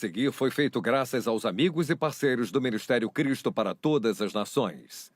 seguir foi feito graças aos amigos e parceiros do Ministério Cristo para Todas as Nações.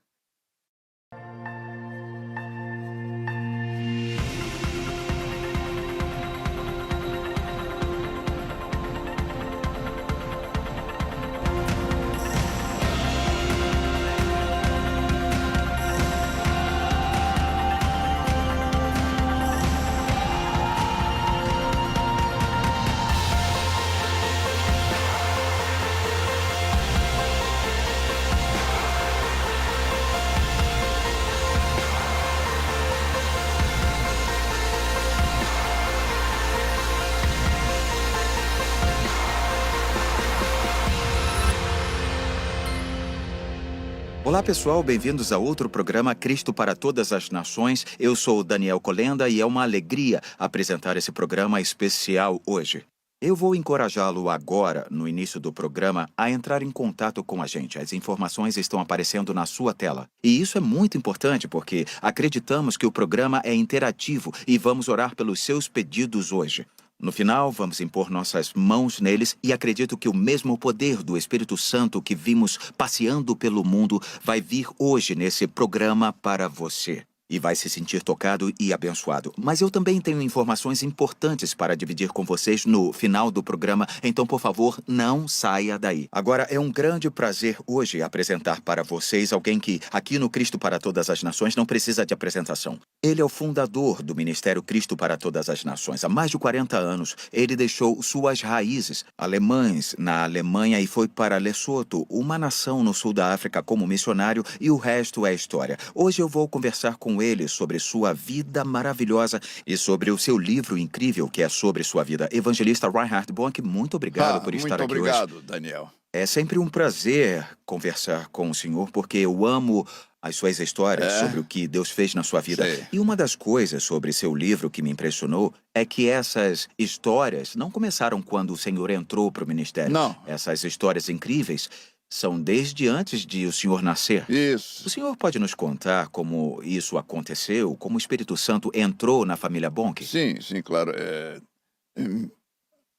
Olá pessoal, bem-vindos a outro programa Cristo para Todas as Nações. Eu sou o Daniel Colenda e é uma alegria apresentar esse programa especial hoje. Eu vou encorajá-lo agora, no início do programa, a entrar em contato com a gente. As informações estão aparecendo na sua tela. E isso é muito importante porque acreditamos que o programa é interativo e vamos orar pelos seus pedidos hoje. No final, vamos impor nossas mãos neles e acredito que o mesmo poder do Espírito Santo que vimos passeando pelo mundo vai vir hoje nesse programa para você. E vai se sentir tocado e abençoado. Mas eu também tenho informações importantes para dividir com vocês no final do programa, então, por favor, não saia daí. Agora, é um grande prazer hoje apresentar para vocês alguém que, aqui no Cristo para Todas as Nações, não precisa de apresentação. Ele é o fundador do Ministério Cristo para Todas as Nações. Há mais de 40 anos, ele deixou suas raízes alemãs na Alemanha e foi para Lesoto, uma nação no sul da África, como missionário, e o resto é história. Hoje eu vou conversar com ele sobre sua vida maravilhosa e sobre o seu livro incrível que é sobre sua vida. Evangelista Reinhard Bonk, muito obrigado por estar aqui hoje. Muito obrigado, Daniel. É sempre um prazer conversar com o senhor, porque eu amo as suas histórias sobre o que Deus fez na sua vida. Sei. E uma das coisas sobre seu livro que me impressionou é que essas histórias não começaram quando o senhor entrou para o ministério. Não. Essas histórias incríveis são desde antes de o senhor nascer. Isso. O senhor pode nos contar como isso aconteceu? Como o Espírito Santo entrou na família Bonk? Sim, claro.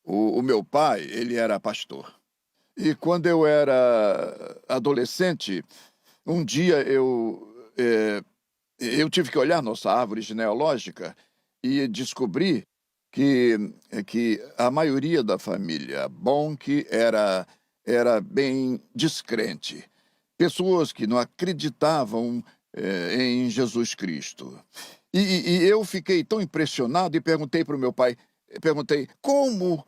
O meu pai, ele era pastor. E quando eu era adolescente, um dia eu tive que olhar nossa árvore genealógica e descobri que a maioria da família Bonk era bem descrente. Pessoas que não acreditavam em Jesus Cristo. E eu fiquei tão impressionado e perguntei para o meu pai, como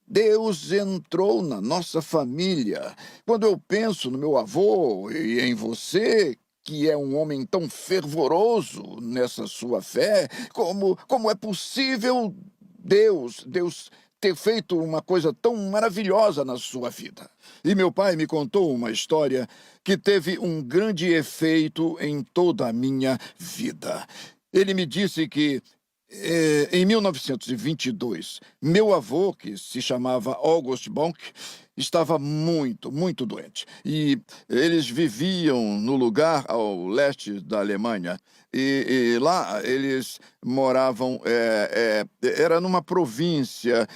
Deus entrou na nossa família? Quando eu penso no meu avô e em você, que é um homem tão fervoroso nessa sua fé, como é possível Deus ter feito uma coisa tão maravilhosa na sua vida? E meu pai me contou uma história que teve um grande efeito em toda a minha vida. Ele me disse que em 1922, meu avô, que se chamava August Bonk, estava muito, muito doente. E eles viviam no lugar ao leste da Alemanha. E lá eles moravam, era numa província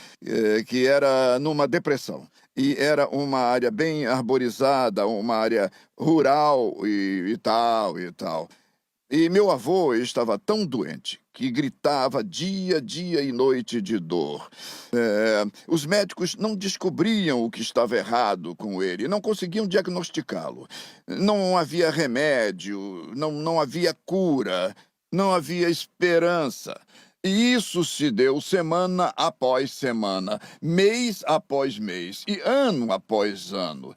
que era numa depressão. E era uma área bem arborizada, uma área rural e tal. E meu avô estava tão doente que gritava dia e noite de dor. Os médicos não descobriam o que estava errado com ele, não conseguiam diagnosticá-lo. Não havia remédio, não havia cura, não havia esperança. E isso se deu semana após semana, mês após mês e ano após ano.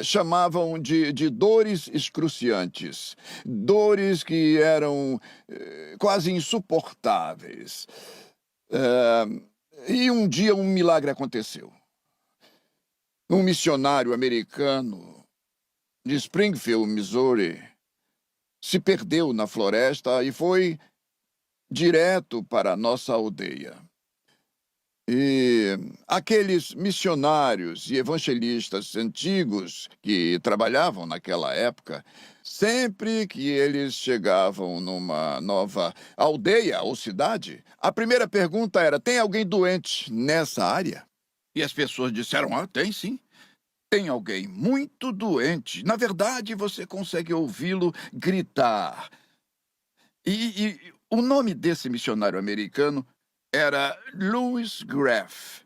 Chamavam de dores excruciantes, dores que eram quase insuportáveis. E um dia um milagre aconteceu. Um missionário americano de Springfield, Missouri, se perdeu na floresta e foi direto para a nossa aldeia. E aqueles missionários e evangelistas antigos que trabalhavam naquela época, sempre que eles chegavam numa nova aldeia ou cidade, a primeira pergunta era: tem alguém doente nessa área? E as pessoas disseram: ah, tem sim. Tem alguém muito doente. Na verdade, você consegue ouvi-lo gritar. E o nome desse missionário americano era Louis Graff.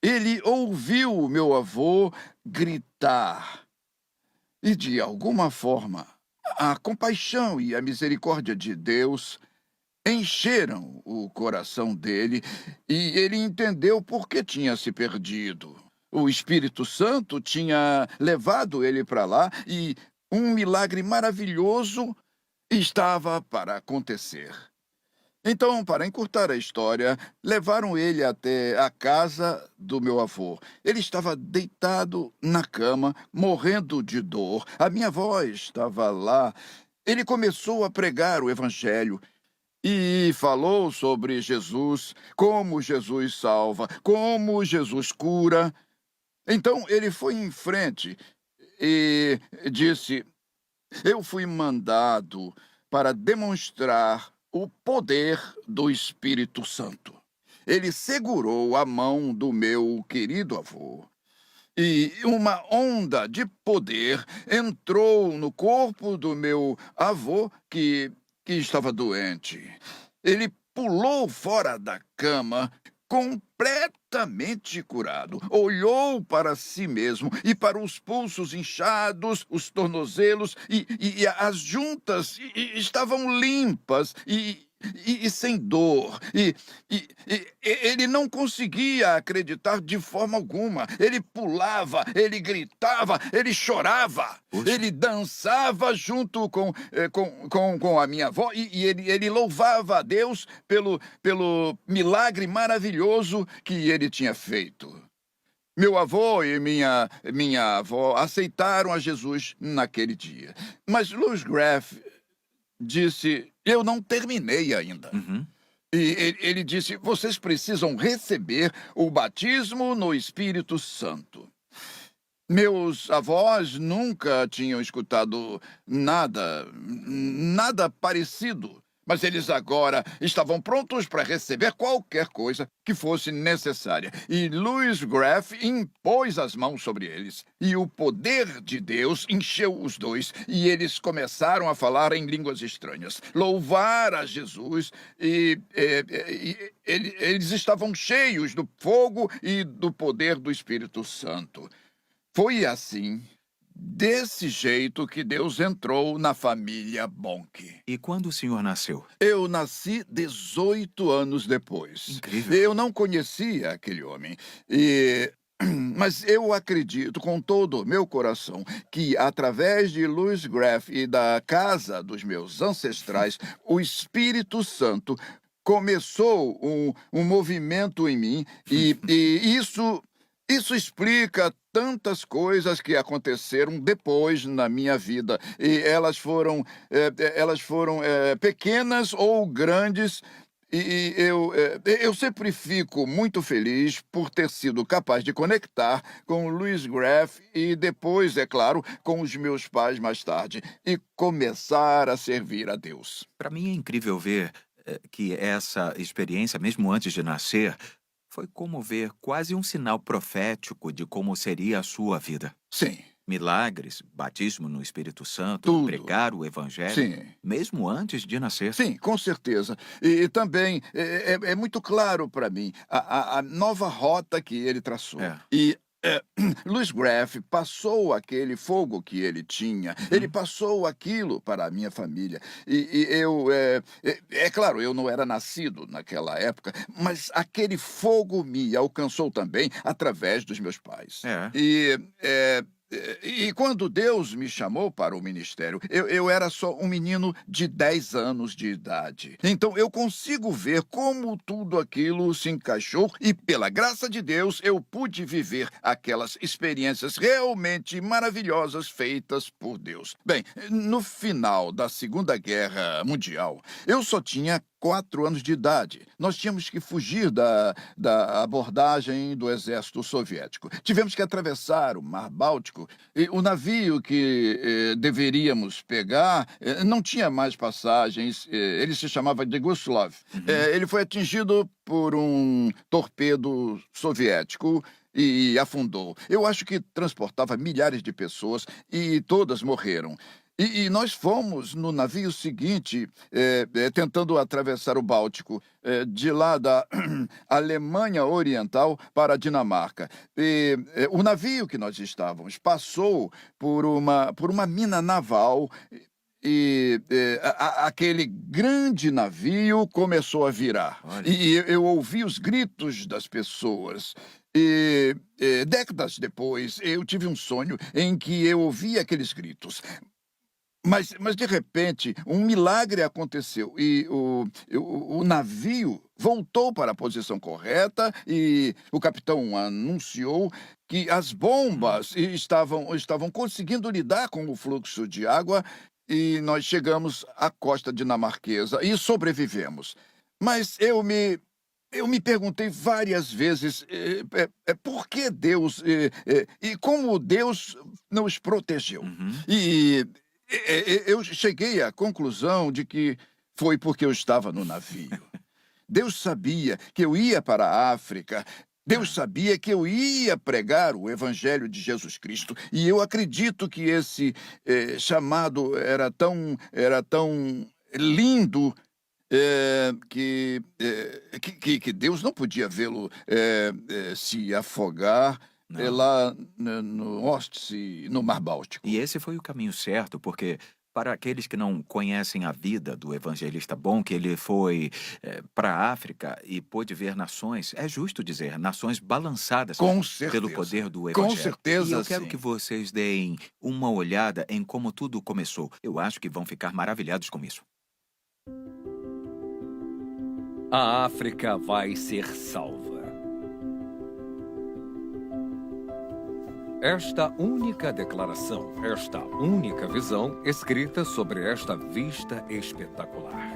Ele ouviu o meu avô gritar. E, de alguma forma, a compaixão e a misericórdia de Deus encheram o coração dele e ele entendeu por que tinha se perdido. O Espírito Santo tinha levado ele para lá e um milagre maravilhoso estava para acontecer. Então, para encurtar a história, levaram ele até a casa do meu avô. Ele estava deitado na cama, morrendo de dor. A minha avó estava lá. Ele começou a pregar o evangelho e falou sobre Jesus, como Jesus salva, como Jesus cura. Então ele foi em frente e disse: eu fui mandado para demonstrar o poder do Espírito Santo. Ele segurou a mão do meu querido avô e uma onda de poder entrou no corpo do meu avô que estava doente. Ele pulou fora da cama, completamente curado. Olhou para si mesmo e para os pulsos inchados, os tornozelos e as juntas estavam limpas e sem dor. Ele não conseguia acreditar de forma alguma. Ele pulava, ele gritava, ele chorava. Puxa. Ele dançava junto com a minha avó e ele louvava a Deus pelo milagre maravilhoso que ele tinha feito. Meu avô e minha avó aceitaram a Jesus naquele dia. Mas Louis Graff disse: eu não terminei ainda. Uhum. E ele disse: vocês precisam receber o batismo no Espírito Santo. Meus avós nunca tinham escutado nada parecido, mas eles agora estavam prontos para receber qualquer coisa que fosse necessária. E Louis Graff impôs as mãos sobre eles. E o poder de Deus encheu os dois. E eles começaram a falar em línguas estranhas, louvar a Jesus. Eles estavam cheios do fogo e do poder do Espírito Santo. Foi assim, desse jeito, que Deus entrou na família Bonk. E quando o senhor nasceu? Eu nasci 18 anos depois. Incrível. Eu não conhecia aquele homem. Mas eu acredito com todo o meu coração que, através de Louis Graff e da casa dos meus ancestrais, o Espírito Santo começou um movimento em mim e isso explica tantas coisas que aconteceram depois na minha vida. E elas foram pequenas ou grandes. E eu sempre fico muito feliz por ter sido capaz de conectar com o Louis Graff e depois, é claro, com os meus pais mais tarde e começar a servir a Deus. Para mim é incrível ver que essa experiência, mesmo antes de nascer, foi como ver quase um sinal profético de como seria a sua vida. Sim, Milagres, batismo no Espírito Santo, tudo. pregar o Evangelho, Sim. mesmo antes de nascer. Sim, com certeza. E também é muito claro para mim a nova rota que ele traçou. É. Louis Graff passou aquele fogo que ele tinha, ele passou aquilo para a minha família. É claro, eu não era nascido naquela época, mas aquele fogo me alcançou também através dos meus pais. E quando Deus me chamou para o ministério, eu era só um menino de 10 anos de idade. Então eu consigo ver como tudo aquilo se encaixou e, pela graça de Deus, eu pude viver aquelas experiências realmente maravilhosas feitas por Deus. Bem, no final da Segunda Guerra Mundial, eu só tinha 4 anos de idade. Nós tínhamos que fugir da abordagem do exército soviético. Tivemos que atravessar o Mar Báltico e o navio que deveríamos pegar não tinha mais passagens. Ele se chamava de Guslav. Ele foi atingido por um torpedo soviético e afundou. Eu acho que transportava milhares de pessoas e todas morreram. E nós fomos no navio seguinte, tentando atravessar o Báltico, de lá da Alemanha Oriental para a Dinamarca. O navio que nós estávamos passou por uma mina naval e aquele grande navio começou a virar. Olha. E eu ouvi os gritos das pessoas. Décadas depois, eu tive um sonho em que eu ouvi aqueles gritos. Mas, de repente, um milagre aconteceu e o navio voltou para a posição correta e o capitão anunciou que as bombas estavam conseguindo lidar com o fluxo de água e nós chegamos à costa dinamarquesa e sobrevivemos. Mas eu me perguntei várias vezes por que Deus e como Deus nos protegeu. Uhum. Eu cheguei à conclusão de que foi porque eu estava no navio. Deus sabia que eu ia para a África. Deus sabia que eu ia pregar o Evangelho de Jesus Cristo. E eu acredito que esse chamado era tão lindo que Deus não podia vê-lo se afogar lá no Óstice, no Mar Báltico. E esse foi o caminho certo, porque para aqueles que não conhecem a vida do evangelista bom, que ele foi para a África e pôde ver nações, é justo dizer, nações balançadas Com certeza. pelo poder do evangelho. Com certeza, E eu quero sim. que vocês deem uma olhada em como tudo começou. Eu acho que vão ficar maravilhados com isso. A África vai ser salva. Esta única declaração, esta única visão, escrita sobre esta vista espetacular.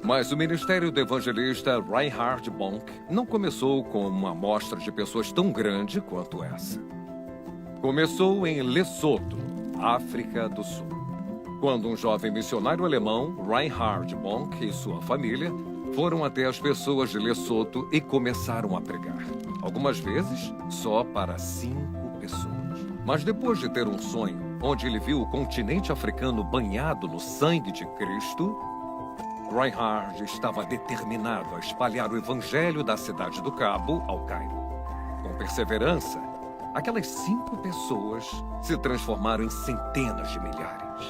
Mas o ministério do evangelista Reinhard Bonk não começou com uma amostra de pessoas tão grande quanto essa. Começou em Lesoto, África do Sul, quando um jovem missionário alemão, Reinhard Bonk, e sua família foram até as pessoas de Lesoto e começaram a pregar. Algumas vezes, só para 5 pessoas. Mas depois de ter um sonho, onde ele viu o continente africano banhado no sangue de Cristo, Reinhard estava determinado a espalhar o evangelho da cidade do Cabo ao Cairo. Com perseverança, aquelas 5 pessoas se transformaram em centenas de milhares.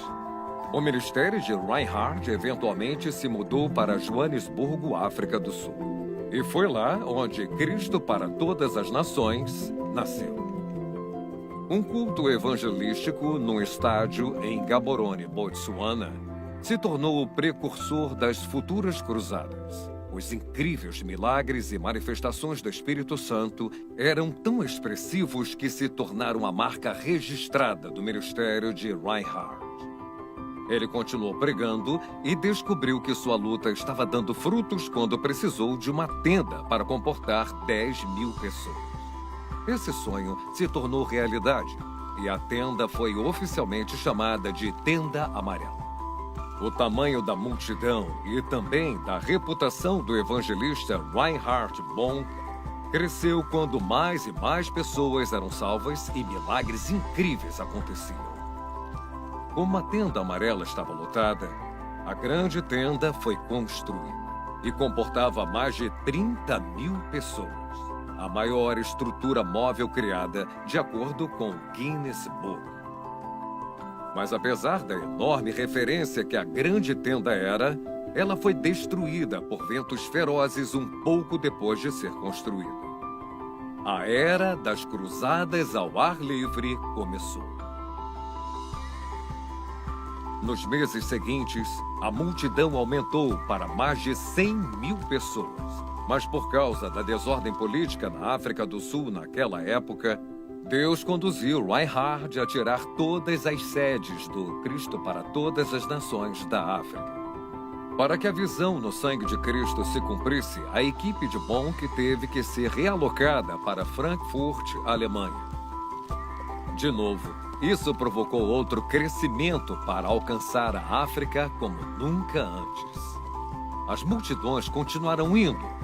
O ministério de Reinhard eventualmente se mudou para Joanesburgo, África do Sul. E foi lá onde Cristo para Todas as Nações nasceu. Um culto evangelístico num estádio em Gaborone, Botsuana, se tornou o precursor das futuras cruzadas. Os incríveis milagres e manifestações do Espírito Santo eram tão expressivos que se tornaram a marca registrada do ministério de Reinhard. Ele continuou pregando e descobriu que sua luta estava dando frutos quando precisou de uma tenda para comportar 10.000 pessoas. Esse sonho se tornou realidade e a tenda foi oficialmente chamada de Tenda Amarela. O tamanho da multidão e também da reputação do evangelista Reinhard Bonk cresceu quando mais e mais pessoas eram salvas e milagres incríveis aconteciam. Como a tenda amarela estava lotada, a grande tenda foi construída e comportava mais de 30.000 pessoas, a maior estrutura móvel criada de acordo com o Guinness Book. Mas apesar da enorme referência que a grande tenda era, ela foi destruída por ventos ferozes um pouco depois de ser construída. A era das cruzadas ao ar livre começou. Nos meses seguintes, a multidão aumentou para mais de 100.000 pessoas. Mas por causa da desordem política na África do Sul naquela época, Deus conduziu Reinhard a tirar todas as sedes do Cristo para Todas as Nações da África. Para que a visão no sangue de Cristo se cumprisse, a equipe de Bonk teve que ser realocada para Frankfurt, Alemanha. De novo, isso provocou outro crescimento para alcançar a África como nunca antes. as multidões continuarão indo.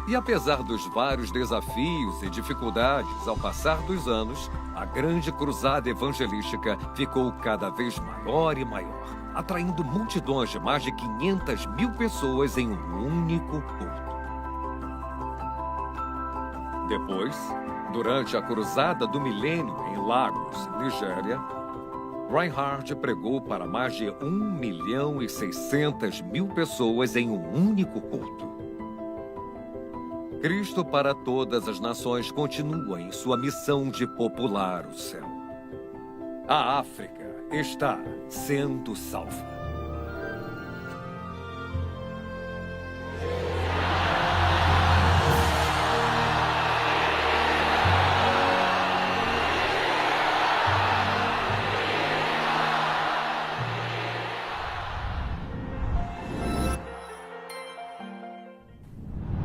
E apesar dos vários desafios e dificuldades ao passar dos anos, a grande cruzada evangelística ficou cada vez maior e maior, atraindo multidões de mais de 500 mil pessoas em um único culto. Depois, durante a Cruzada do Milênio em Lagos, Nigéria, Reinhard pregou para mais de 1.600.000 pessoas em um único culto. Cristo para todas as nações continua em sua missão de popular o céu. A África está sendo salva.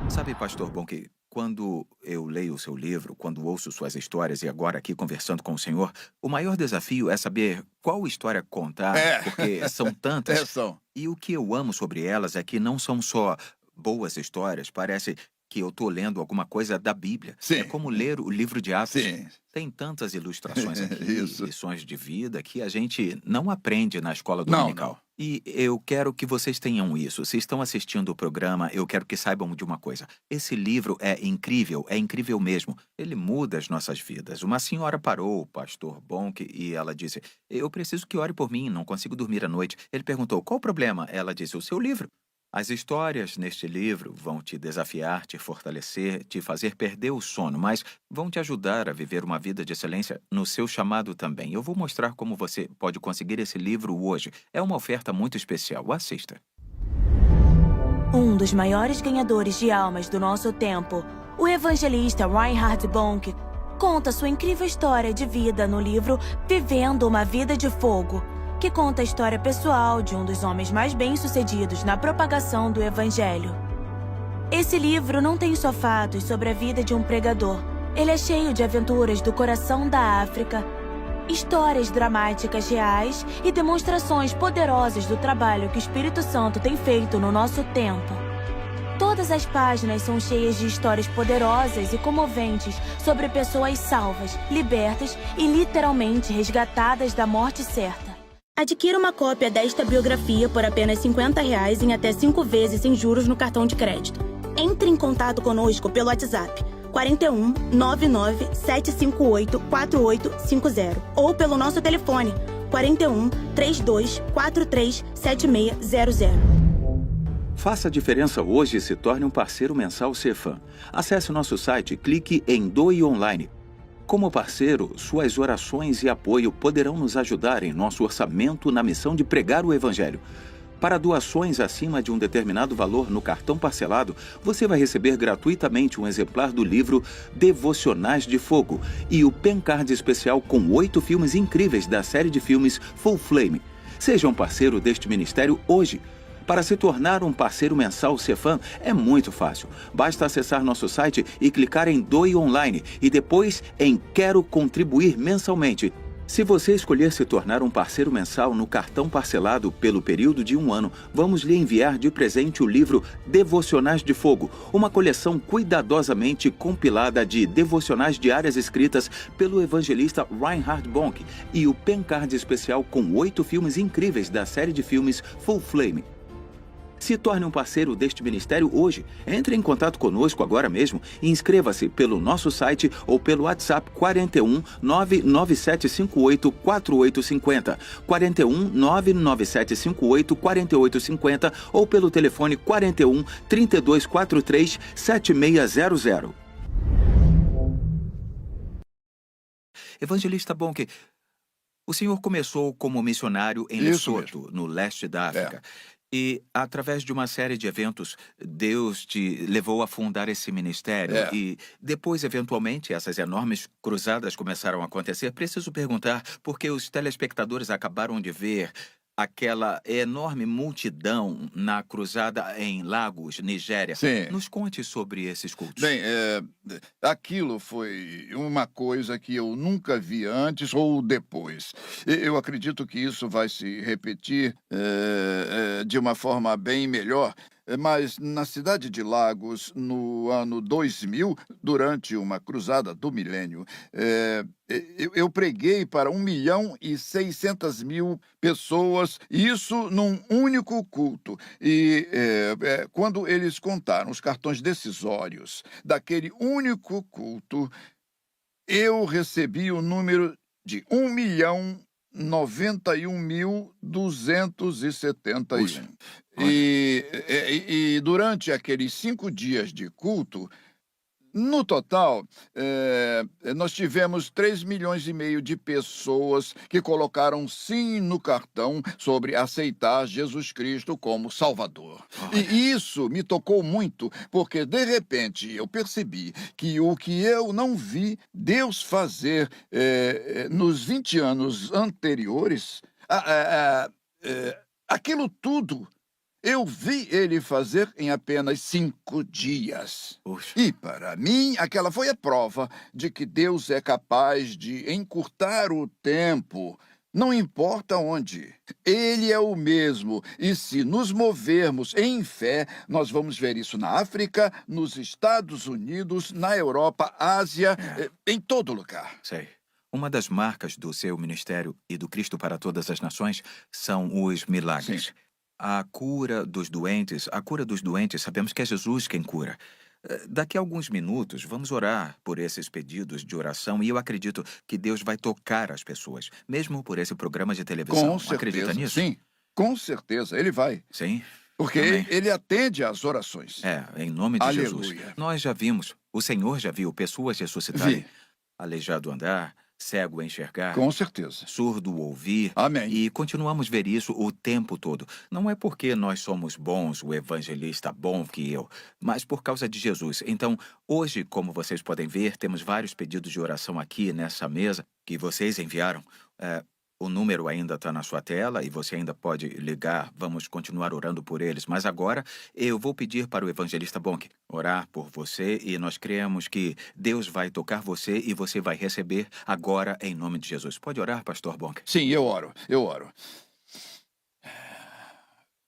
Sabe, Pastor Bonk, quando eu leio o seu livro, quando ouço suas histórias e agora aqui conversando com o senhor, o maior desafio é saber qual história contar, porque são tantas. São. E o que eu amo sobre elas é que não são só boas histórias, parece que eu estou lendo alguma coisa da Bíblia. Sim. É como ler o livro de Atos. Sim. Tem tantas ilustrações aqui, Isso. lições de vida, que a gente não aprende na escola Não, dominical. não. E eu quero que vocês tenham isso. Se estão assistindo o programa, eu quero que saibam de uma coisa. Esse livro é incrível mesmo. Ele muda as nossas vidas. Uma senhora parou o Pastor Bonk e ela disse: eu preciso que ore por mim, não consigo dormir à noite. Ele perguntou: qual o problema? Ela disse: o seu livro. As histórias neste livro vão te desafiar, te fortalecer, te fazer perder o sono, mas vão te ajudar a viver uma vida de excelência no seu chamado também. Eu vou mostrar como você pode conseguir esse livro hoje. É uma oferta muito especial. Assista. Um dos maiores ganhadores de almas do nosso tempo, o evangelista Reinhard Bonk, conta sua incrível história de vida no livro Vivendo uma Vida de Fogo, que conta a história pessoal de um dos homens mais bem-sucedidos na propagação do Evangelho. Esse livro não tem só fatos sobre a vida de um pregador. Ele é cheio de aventuras do coração da África, histórias dramáticas reais e demonstrações poderosas do trabalho que o Espírito Santo tem feito no nosso tempo. Todas as páginas são cheias de histórias poderosas e comoventes sobre pessoas salvas, libertas e literalmente resgatadas da morte certa. Adquira uma cópia desta biografia por apenas R$50 em até 5 vezes sem juros no cartão de crédito. Entre em contato conosco pelo WhatsApp 41 99 758 4850 ou pelo nosso telefone 41 32 43 7600. Faça a diferença hoje e se torne um parceiro mensal Cefam. Acesse nosso site e clique em Doe Online. Como parceiro, suas orações e apoio poderão nos ajudar em nosso orçamento na missão de pregar o Evangelho. Para doações acima de um determinado valor no cartão parcelado, você vai receber gratuitamente um exemplar do livro Devocionais de Fogo e o pen card especial com 8 filmes incríveis da série de filmes Full Flame. Seja um parceiro deste ministério hoje. Para se tornar um parceiro mensal Cefam é muito fácil. Basta acessar nosso site e clicar em Doe Online e depois em Quero contribuir mensalmente. Se você escolher se tornar um parceiro mensal no cartão parcelado pelo período de 1 ano, vamos lhe enviar de presente o livro Devocionais de Fogo, uma coleção cuidadosamente compilada de devocionais diárias escritas pelo evangelista Reinhard Bonk e o pen card especial com 8 filmes incríveis da série de filmes Full Flame. Se torne um parceiro deste ministério hoje. Entre em contato conosco agora mesmo e inscreva-se pelo nosso site ou pelo WhatsApp 41 99758 4850, 41 99758 4850 ou pelo telefone 41 3243 7600. Evangelista Bonk, o senhor começou como missionário em Isso Lesoto, no leste da África. E, através de uma série de eventos, Deus te levou a fundar esse ministério. E depois, eventualmente, essas enormes cruzadas começaram a acontecer. Preciso perguntar, porque os telespectadores acabaram de ver aquela enorme multidão na cruzada em Lagos, Nigéria. Sim. Nos conte sobre esses cultos. Bem, aquilo foi uma coisa que eu nunca vi antes ou depois. Eu acredito que isso vai se repetir de uma forma bem melhor Mas na cidade de Lagos, no ano 2000, durante uma cruzada do milênio, eu preguei para 1.600.000 pessoas, isso num único culto. E quando eles contaram os cartões decisórios daquele único culto, eu recebi o número de 1.091.271. Puxa, olha, E durante aqueles 5 dias de culto, no total, nós tivemos 3,5 milhões de pessoas que colocaram sim no cartão sobre aceitar Jesus Cristo como Salvador. olha. E isso me tocou muito, porque de repente eu percebi que o que eu não vi Deus fazer nos 20 anos anteriores, aquilo tudo eu vi ele fazer em apenas 5 dias. Puxa, E, para mim, aquela foi a prova de que Deus é capaz de encurtar o tempo, não importa onde. Ele é o mesmo. E se nos movermos em fé, nós vamos ver isso na África, nos Estados Unidos, na Europa, Ásia, em todo lugar. sei. Uma das marcas do seu ministério e do Cristo para Todas as Nações são os milagres. Sim. A cura dos doentes, sabemos que é Jesus quem cura. Daqui a alguns minutos, vamos orar por esses pedidos de oração e eu acredito que Deus vai tocar as pessoas, mesmo por esse programa de televisão. Com Acredita certeza, nisso? sim. Com certeza, ele vai. Sim? Porque Amém. ele atende às orações. Em nome de Jesus. Aleluia. Nós já vimos, o Senhor já viu pessoas ressuscitarem, Vi. aleijado andar, cego enxergar, Com certeza. surdo ouvir, Amém. e continuamos a ver isso o tempo todo. Não é porque nós somos bons, o evangelista bom que eu, mas por causa de Jesus. Então, hoje, como vocês podem ver, temos vários pedidos de oração aqui nessa mesa que vocês enviaram. O número ainda está na sua tela e você ainda pode ligar. Vamos continuar orando por eles. Mas agora eu vou pedir para o evangelista Bonk orar por você e nós cremos que Deus vai tocar você e você vai receber agora em nome de Jesus. Pode orar, pastor Bonk? Sim, eu oro.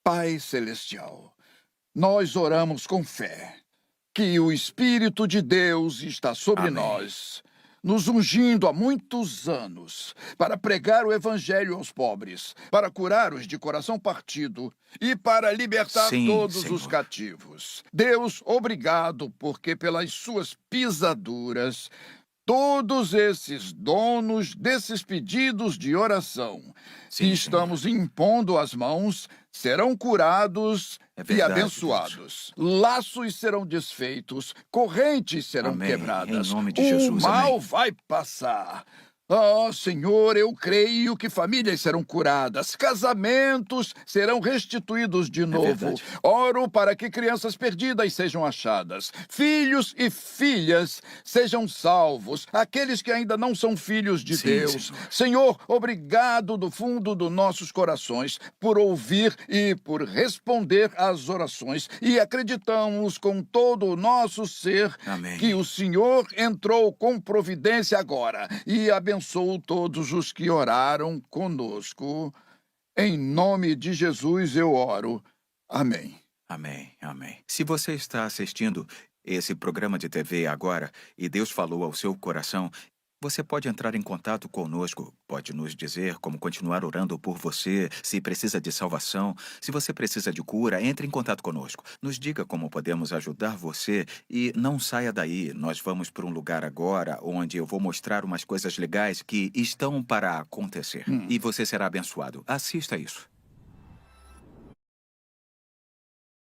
Pai Celestial, nós oramos com fé que o Espírito de Deus está sobre Amém. nós, nos ungindo há muitos anos para pregar o Evangelho aos pobres, para curar os de coração partido e para libertar Sim, todos Senhor. os cativos. Deus, obrigado, porque pelas suas pisaduras, todos esses donos desses pedidos de oração Sim, que estamos impondo as mãos serão curados É e verdade, abençoados. Laços serão desfeitos, correntes serão Amém. quebradas. Em nome de O Jesus, mal amém. vai passar. Senhor, eu creio que famílias serão curadas, casamentos serão restituídos de novo. verdade. Oro para que crianças perdidas sejam achadas, filhos e filhas sejam salvos, aqueles que ainda não são filhos de Sim, Deus. Senhor. Senhor, obrigado do fundo dos nossos corações por ouvir e por responder às orações. E acreditamos com todo o nosso ser Amém. que o Senhor entrou com providência agora e abençoou todos os que oraram conosco. Em nome de Jesus eu oro. Amém. Amém, amém. Se você está assistindo esse programa de TV agora e Deus falou ao seu coração, você pode entrar em contato conosco, pode nos dizer como continuar orando por você, se precisa de salvação, se você precisa de cura, entre em contato conosco. Nos diga como podemos ajudar você e não saia daí. Nós vamos para um lugar agora onde eu vou mostrar umas coisas legais que estão para acontecer. E você será abençoado. Assista isso.